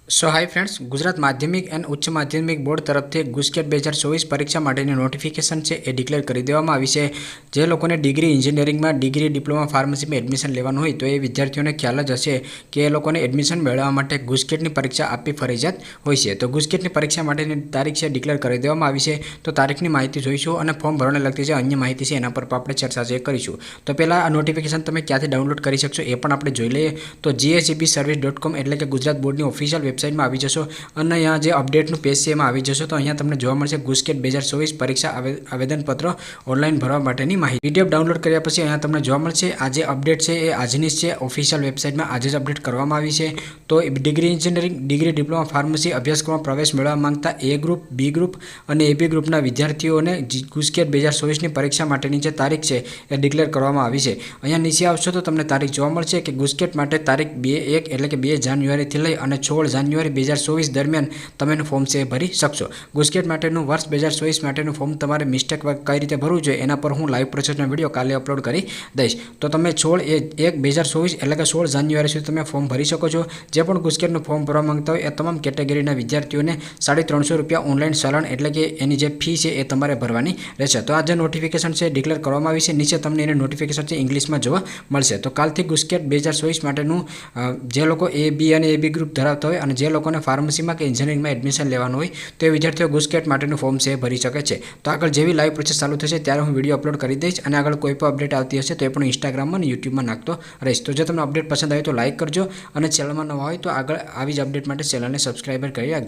સો hi friends, Gujarat માધ્યમિક and ઉચ્ચ માધ્યમિક બોર્ડ તરફથી ગુસ્કેટ 2024 પરીક્ષા માટેની નોટિફિકેશન છે એ ડિક્લેર કરી દેવામાં આવી છે। જે લોકોને ડિગ્રી એન્જિનિયરિંગમાં, ડિગ્રી ડિપ્લોમા ફાર્મસીમાં એડમિશન લેવાનું હોય તો એ વિદ્યાર્થીઓને ખ્યાલ જ હશે કે એ લોકોને એડમિશન મેળવવા માટે ગુસ્કેટની પરીક્ષા આપવી ફરજિયાત હોય છે। તો ગુસ્કેટની પરીક્ષા માટેની તારીખ છે ડિક્લેર કરી દેવામાં આવી છે। તો તારીખની માહિતી જોઈશું અને ફોર્મ ભરવાને લગતી જે અન્ય માહિતી છે એના પર આપણે ચર્ચા છે કરીશું। તો પહેલાં આ નોટિફિકેશન તમે ક્યાંથી ડાઉનલોડ કરી શકશો એ પણ આપણે જોઈ લઈએ। તો GSEBService.com એટલે કે ગુજરાત બોર્ડની ઓફિશિયલ વેબસાઇટમાં આવી જશો અને અહીંયા જે અપડેટનું પેજ છે એમાં આવી જશો તો અહીંયા તમને જોવા મળશે ગુસ્કેટ 2024 પરીક્ષા આવેદનપત્ર ઓનલાઈન ભરવા માટેની માહિતી। પીડીએફ ડાઉનલોડ કર્યા પછી અહીંયા તમને જોવા મળશે આ જે અપડેટ છે એ આજની જ છે, ઓફિશિયલ વેબસાઇટમાં આજે જ અપડેટ કરવામાં આવી છે। તો degree engineering, degree diploma pharmacy અભ્યાસક્રમમાં પ્રવેશ મેળવવા માંગતા એ ગ્રુપ, બી ગ્રુપ અને એબી ગ્રુપના વિદ્યાર્થીઓને ગુસ્કેટ 2024ની પરીક્ષા માટેની જે તારીખ છે એ ડિક્લેર કરવામાં આવી છે। અહીંયા નીચે આવશો તો તમને તારીખ જોવા મળશે કે ગુસ્કેટ માટે તારીખ 2/1 એટલે કે 2 જાન્યુઆરીથી લઈ અને 16 જાન્યુઆરી 2024 દરમિયાન તમે ફોર્મ છે ભરી શકશો। ગુસ્કેટ માટેનું વર્ષ 2024 માટેનું ફોર્મ તમારે મિસ્ટેક કઈ રીતે ભરવું જોઈએ એના પર હું લાઈવ પ્રોસેસનો વિડીયો કાલે અપલોડ કરી દઈશ। તો તમે 16/1/2024 એટલે કે 16 જાન્યુઆરી સુધી તમે ફોર્મ ભરી શકો છો। જે પણ ગુસ્કેટનું ફોર્મ ભરવા માંગતા હોય એ તમામ કેટેગરીના વિદ્યાર્થીઓને ₹350 ઓનલાઈન ચલણ એટલે કે એની જે ફી છે એ તમારે ભરવાની રહેશે। તો આ જે નોટિફિકેશન છે ડિક્લેર કરવામાં આવી છે નીચે તમને એની નોટિફિકેશન છે ઇંગ્લિશમાં જોવા મળશે। તો કાલથી ગુસ્કેટ 2024 માટેનું જે લોકો એ બી અને એબી ગ્રુપ ધરાવતા હોય અને જે લોકોને ફાર્મસીમાં કે એન્જિનિયરિંગમાં એડમિશન લેવાનું હોય તો એ વિદ્યાર્થીઓ ગુસ્કેટ માટેનું ફોર્મ છે ભરી શકે છે। તો આગળ જેવી લાઈવ પ્રોસેસ ચાલુ થશે ત્યારે હું વિડીયો અપલોડ કરી દઈશ અને આગળ કોઈ પણ અપડેટ આવતી હશે તો એ પણ ઇન્સ્ટાગ્રામમાં અને યુટ્યુબમાં નાખતો રહીશ। તો જો તમને અપડેટ પસંદ આવે તો લાઈક કરજો અને ચેનલમાં નવા હોય તો આગળ આવી જ અપડેટ માટે ચેનલને સબસ્ક્રાઈબર કરી રાખજો।